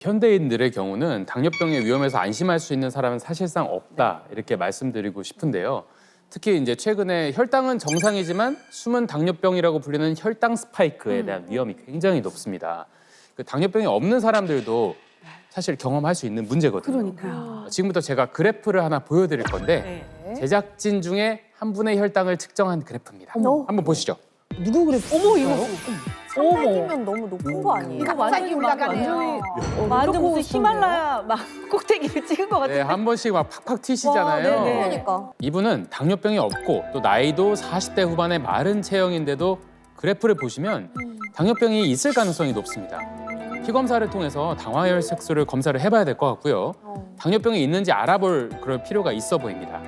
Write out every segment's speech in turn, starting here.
현대인들의 경우는 당뇨병의 위험에서 안심할 수 있는 사람은 사실상 없다 이렇게 말씀드리고 싶은데요. 특히 이제 최근에 혈당은 정상이지만 숨은 당뇨병이라고 불리는 혈당 스파이크에 대한 위험이 굉장히 높습니다. 그 당뇨병이 없는 사람들도 사실 경험할 수 있는 문제거든요. 그러니까요. 지금부터 제가 그래프를 하나 보여드릴 건데 제작진 중에 한 분의 혈당을 측정한 그래프입니다. 한번 보시죠. 누구 그래? 어머 이거. 어머. 300이면 너무 높은 거 아니에요? 이거 완전히 올라가네요. 완전 무슨 히말라야 막 꼭대기를 찍은 것 같은데. 네, 한 번씩 막 팍팍 튀시잖아요. 와, 네네. 그러니까. 이분은 당뇨병이 없고 또 나이도 40대 후반의 마른 체형인데도 그래프를 보시면 당뇨병이 있을 가능성이 높습니다. 피 검사를 통해서 당화혈 색소를 검사를 해봐야 될 것 같고요. 당뇨병이 있는지 알아볼 그럴 필요가 있어 보입니다.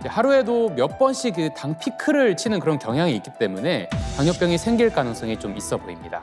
하루에도 몇 번씩 그 당 피크를 치는 그런 경향이 있기 때문에 당뇨병이 생길 가능성이 좀 있어 보입니다.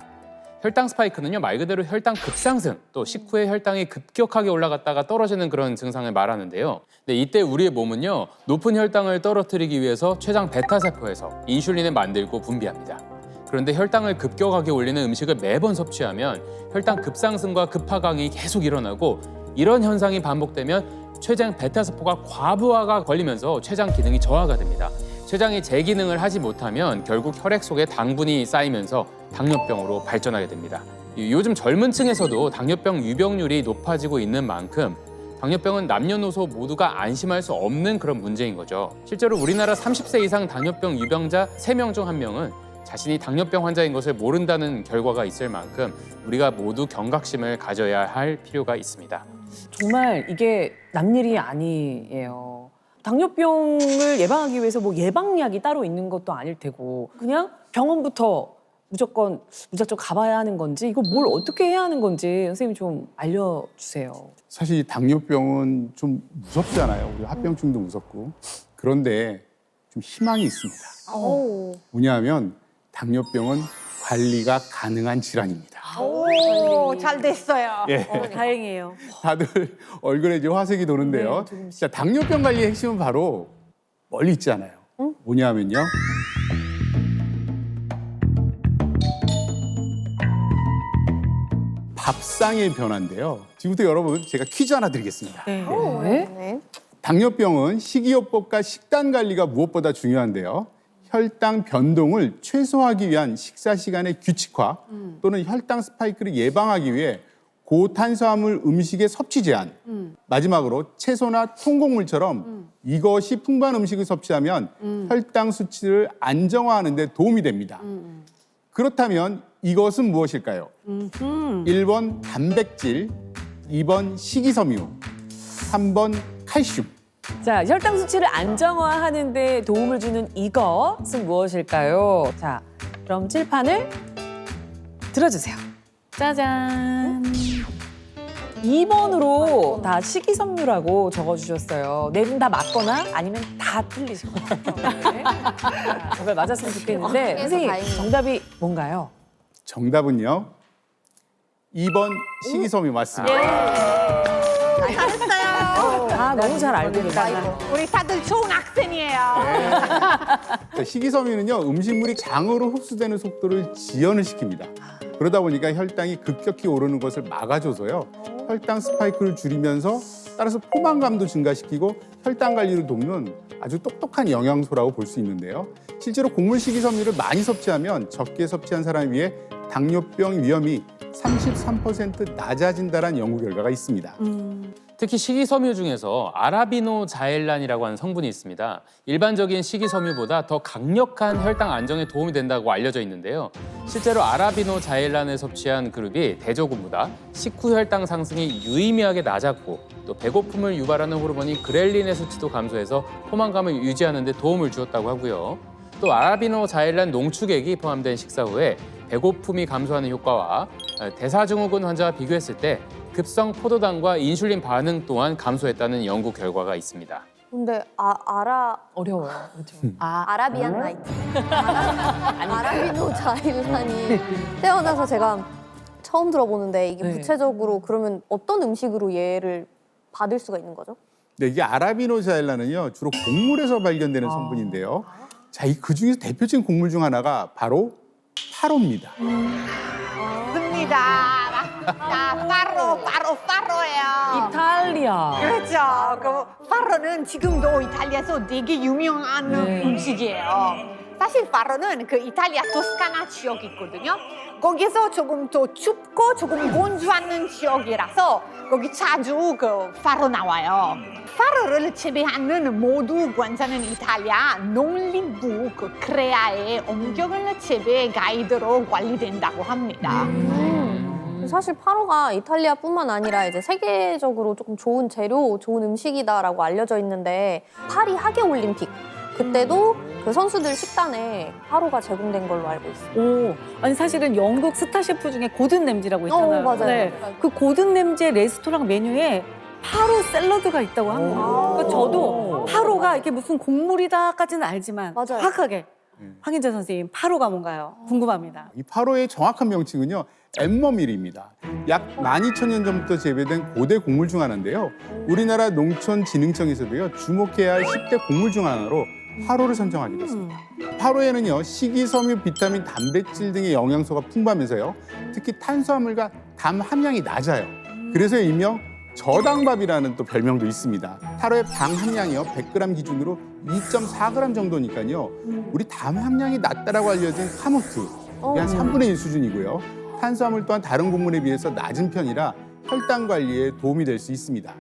혈당 스파이크는요, 말 그대로 혈당 급상승, 또 식후에 혈당이 급격하게 올라갔다가 떨어지는 그런 증상을 말하는데요. 근데 이때 우리의 몸은요, 높은 혈당을 떨어뜨리기 위해서 췌장 베타세포에서 인슐린을 만들고 분비합니다. 그런데 혈당을 급격하게 올리는 음식을 매번 섭취하면 혈당 급상승과 급하강이 계속 일어나고 이런 현상이 반복되면 췌장 베타세포가 과부하가 걸리면서 췌장 기능이 저하가 됩니다. 췌장이 재기능을 하지 못하면 결국 혈액 속에 당분이 쌓이면서 당뇨병으로 발전하게 됩니다. 요즘 젊은 층에서도 당뇨병 유병률이 높아지고 있는 만큼 당뇨병은 남녀노소 모두가 안심할 수 없는 그런 문제인 거죠. 실제로 우리나라 30세 이상 당뇨병 유병자 3명 중 1명은 자신이 당뇨병 환자인 것을 모른다는 결과가 있을 만큼 우리가 모두 경각심을 가져야 할 필요가 있습니다. 정말 이게 남일이 아니에요. 당뇨병을 예방하기 위해서 뭐 예방약이 따로 있는 것도 아닐 테고 그냥 병원부터 무조건 가봐야 하는 건지 이거 뭘 어떻게 해야 하는 건지 선생님 좀 알려주세요. 사실 이 당뇨병은 좀 무섭잖아요. 우리 합병증도 무섭고. 그런데 좀 희망이 있습니다. 뭐냐면 당뇨병은 관리가 가능한 질환입니다. 오, 잘 됐어요. 예. 다행이에요. 다들 얼굴에 이제 화색이 도는데요. 자, 당뇨병 관리의 핵심은 바로 멀리 있잖아요. 뭐냐면요. 밥상의 변화인데요. 지금부터 여러분 제가 퀴즈 하나 드리겠습니다. 네. 당뇨병은 식이요법과 식단 관리가 무엇보다 중요한데요. 혈당 변동을 최소화하기 위한 식사 시간의 규칙화 또는 혈당 스파이크를 예방하기 위해 고탄수화물 음식의 섭취 제한, 마지막으로 채소나 통곡물처럼 이것이 풍부한 음식을 섭취하면 혈당 수치를 안정화하는 데 도움이 됩니다. 그렇다면 이것은 무엇일까요? 1번 단백질, 2번 식이섬유, 3번 칼슘. 자, 혈당 수치를 안정화하는 데 도움을 주는 이것은 무엇일까요? 자, 그럼 칠판을 들어주세요. 짜잔. 2번으로 다 식이섬유라고 적어주셨어요. 네 분 다 맞거나 아니면 다 틀리신 것 같아요. 네. 정말 맞았으면 좋겠는데 선생님 다행이네요. 정답이 뭔가요? 정답은요. 2번 식이섬유 맞습니다. 잘했어요. 아, 너무 잘 알고 계시다. 우리 다들 좋은 학생이에요. 자, 식이섬유는요, 음식물이 장으로 흡수되는 속도를 지연을 시킵니다. 그러다 보니까 혈당이 급격히 오르는 것을 막아줘서요, 혈당 스파이크를 줄이면서 따라서 포만감도 증가시키고 혈당 관리를 돕는 아주 똑똑한 영양소라고 볼 수 있는데요. 실제로 곡물 식이섬유를 많이 섭취하면 적게 섭취한 사람에 비해 당뇨병 위험이 33% 낮아진다는 연구 결과가 있습니다. 특히 식이섬유 중에서 아라비노자일란이라고 하는 성분이 있습니다. 일반적인 식이섬유보다 더 강력한 혈당 안정에 도움이 된다고 알려져 있는데요. 실제로 아라비노자일란을 섭취한 그룹이 대조군보다 식후 혈당 상승이 유의미하게 낮았고 또 배고픔을 유발하는 호르몬인 그렐린의 수치도 감소해서 포만감을 유지하는 데 도움을 주었다고 하고요. 또 아라비노자일란 농축액이 포함된 식사 후에 배고픔이 감소하는 효과와 대사증후군 환자와 비교했을 때 급성 포도당과 인슐린 반응 또한 감소했다는 연구 결과가 있습니다. 근데 어려워요. 그렇죠? 아라비안 나이트. 아라비노 자일란이 태어나서 제가 처음 들어보는데 이게 네. 구체적으로 그러면 어떤 음식으로 얘를 받을 수가 있는 거죠? 네, 이게 아라비노자일란은요, 주로 곡물에서 발견되는 성분인데요. 자, 그 중에서 대표적인 곡물 중 하나가 바로 파로입니다. 습니다. 빠로 거예요. 이탈리아. 그렇죠. 그 파로는 지금도 이탈리아에서 되게 유명한 네. 음식이에요. 사실 파로는 그 이탈리아 토스카나 지역이 있거든요. 거기서 조금 더 춥고 조금 건조한 지역이라서 거기 자주 그 파로 나와요. 파로를 재배하는 모두 관사는 이탈리아 농림부 그 크레아의 엄격한 재배 가이드로 관리된다고 합니다. 사실 파로가 이탈리아뿐만 아니라 이제 세계적으로 조금 좋은 재료, 좋은 음식이다라고 알려져 있는데 파리 하계 올림픽 그때도 그 선수들 식단에 파로가 제공된 걸로 알고 있어요. 오, 아니 사실은 영국 스타 셰프 중에 고든 램지라고 있잖아요. 맞아요. 그 고든 램지의 레스토랑 메뉴에 파로 샐러드가 있다고 합니다. 그러니까 저도 파로가 이게 무슨 곡물이다까지는 알지만 맞아요. 정확하게 황인재 선생님 파로가 뭔가요? 궁금합니다. 이 파로의 정확한 명칭은요. 엠머밀입니다. 약 12,000년 전부터 재배된 고대 곡물 중 하나인데요. 우리나라 농촌진흥청에서도요. 주목해야 할 10대 곡물 중 하나로 파로를 선정하게 됐습니다. 파로에는요. 식이섬유, 비타민, 단백질 등의 영양소가 풍부하면서요. 특히 탄수화물과 담 함량이 낮아요. 그래서 일명 저당밥이라는 또 별명도 있습니다. 파로의 당 함량이요. 100g 기준으로 2.4g 정도니까요. 우리 담 함량이 낮다라고 알려진 카모트, 한 3분의 1 수준이고요. 탄수화물 또한 다른 곡물에 비해서 낮은 편이라 혈당 관리에 도움이 될 수 있습니다.